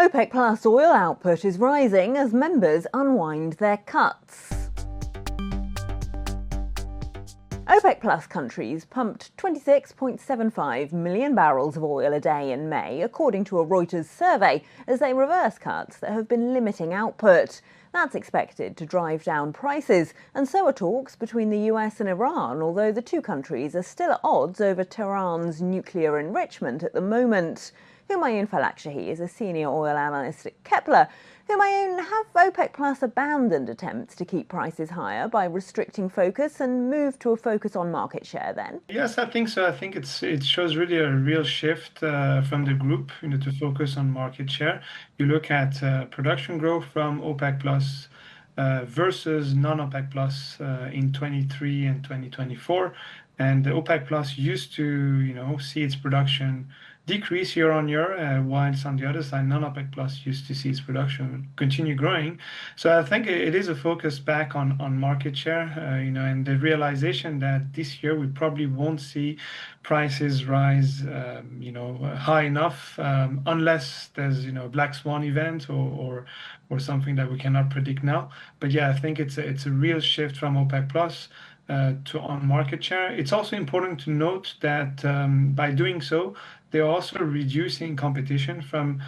OPEC Plus oil output is rising as members unwind their cuts. OPEC Plus countries pumped 26.75 million barrels of oil a day in May, according to a Reuters survey, as they reverse cuts that have been limiting output. That's expected to drive down prices, and so are talks between the US and Iran, although the two countries are still at odds over Tehran's nuclear enrichment at the moment. Homayoun Falakshahi is a senior oil analyst at Kpler. Homayoun, have OPEC Plus abandoned attempts to keep prices higher by restricting focus and moved to a focus on market share then? Yes, I think so. I think it shows really a real shift from the group, to focus on market share. You look at production growth from OPEC Plus versus non-OPEC Plus in 23 and 2024, and the OPEC Plus used to, see its production decrease year on year, whilst on the other side, non-OPEC Plus used to see its production continue growing. So I think it is a focus back on market share, and the realization that this year we probably won't see prices rise, high enough, unless there's, a black swan event or something that we cannot predict now. But yeah, I think it's a real shift from OPEC Plus to on market share. It's also important to note that by doing so, they're also reducing competition from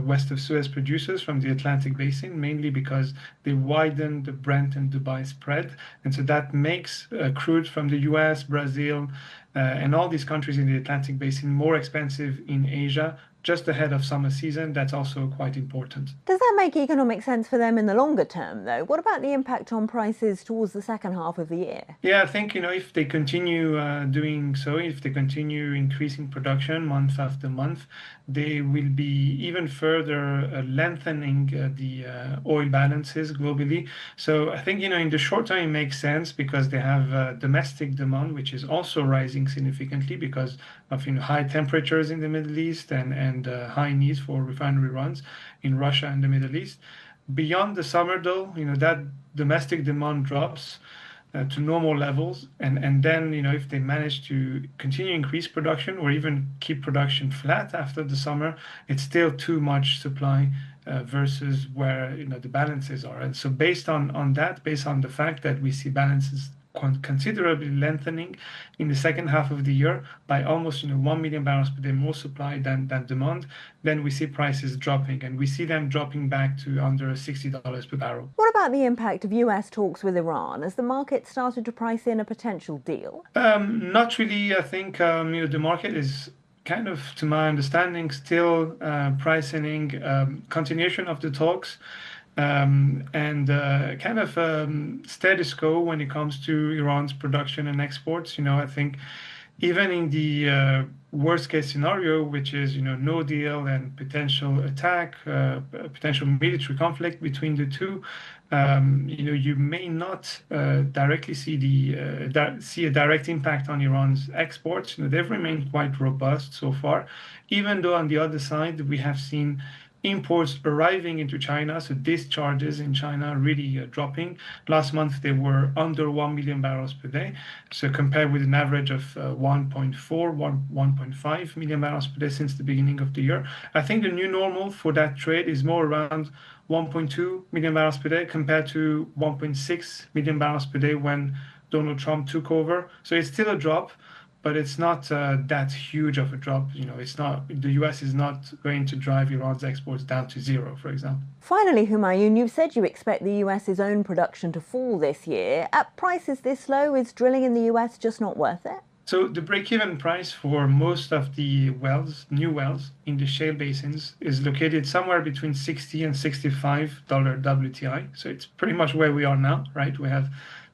west of Suez producers from the Atlantic Basin, mainly because they widen the Brent and Dubai spread. And so that makes crude from the US, Brazil, and all these countries in the Atlantic Basin more expensive in Asia, just ahead of summer season. That's also quite important. Does that make economic sense for them in the longer term, though? What about the impact on prices towards the second half of the year? Yeah, I think, if they continue doing so, if they continue increasing production month after month, they will be even further lengthening the oil balances globally. So I think, in the short term, it makes sense because they have domestic demand, which is also rising significantly because of high temperatures in the Middle East and high needs for refinery runs in Russia and the Middle East. Beyond the summer, though, that domestic demand drops to normal levels, and then if they manage to continue increase production or even keep production flat after the summer, it's still too much supply versus where the balances are. And so based on that, based on the fact that we see balances considerably lengthening in the second half of the year by almost 1 million barrels per day more supply than demand, then we see prices dropping, and we see them dropping back to under $60 per barrel. What about the impact of US talks with Iran? Has the market started to price in a potential deal? Not really. I think the market is kind of, to my understanding, still pricing continuation of the talks. And kind of status quo when it comes to Iran's production and exports. I think even in the worst case scenario, which is no deal and potential attack, potential military conflict between the two, you may not directly see a direct impact on Iran's exports. They've remained quite robust so far, even though on the other side we have seen imports arriving into China, so discharges in China really dropping. Last month they were under 1 million barrels per day, so compared with an average of 1.5 million barrels per day since the beginning of the year. I think the new normal for that trade is more around 1.2 million barrels per day compared to 1.6 million barrels per day when Donald Trump took over. So it's still a drop, but it's not that huge of a drop. It's not, the US is not going to drive Iran's exports down to zero, for example. Finally, Homayoun, you've said you expect the US's own production to fall this year. At prices this low, is drilling in the US just not worth it? So the break-even price for most of the new wells in the shale basins is located somewhere between $60 and $65 WTI. So it's pretty much where we are now, right? We have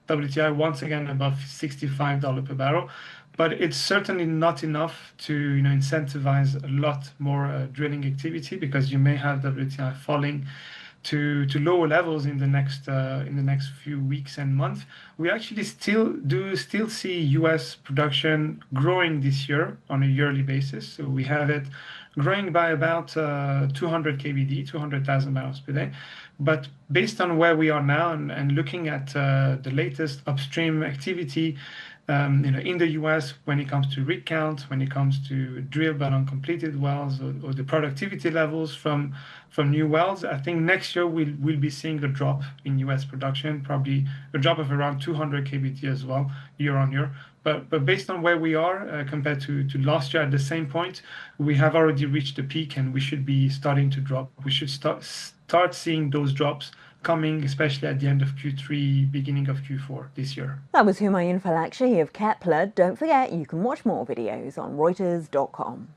WTI once again above $65 per barrel. But it's certainly not enough to incentivize a lot more drilling activity, because you may have WTI falling to lower levels in the next few weeks and months. We actually still see US production growing this year on a yearly basis. So we have it growing by about 200 kbd, 200,000 barrels per day. But based on where we are now and looking at the latest upstream activity In the US, when it comes to rig count, when it comes to drilled but uncompleted wells, or the productivity levels from new wells, I think next year we'll be seeing a drop in US production, probably a drop of around 200 kBD as well, year on year. But based on where we are compared to last year at the same point, we have already reached the peak and we should be starting to drop. We should start seeing those drops coming, especially at the end of Q3, beginning of Q4 this year. That was Homayoun Falakshahi of Kpler. Don't forget, you can watch more videos on Reuters.com.